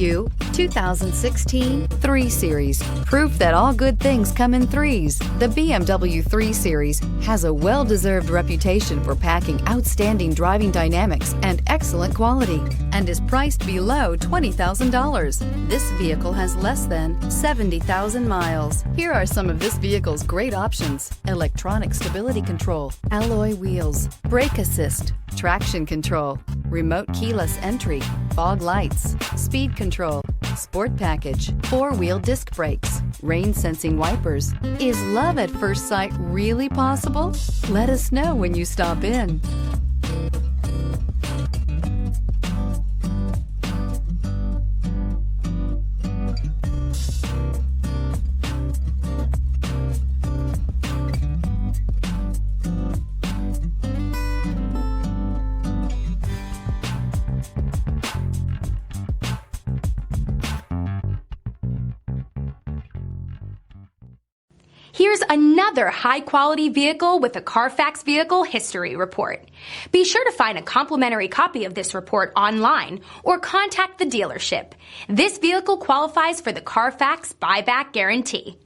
BMW 2016 3 Series. Proof that all good things come in threes. The BMW 3 Series has a well-deserved reputation for packing outstanding driving dynamics and excellent quality, and is priced below $20,000. This vehicle has less than 70,000 miles. Here are some of this vehicle's great options: electronic stability control, alloy wheels, brake assist, traction control, remote keyless entry, fog lights, speed control, sport package, four-wheel disc brakes, rain sensing wipers. Is love at first sight really possible? Let us know when you stop in. Here's another high-quality vehicle with a Carfax Vehicle History Report. Be sure to find a complimentary copy of this report online or contact the dealership. This vehicle qualifies for the Carfax Buyback Guarantee.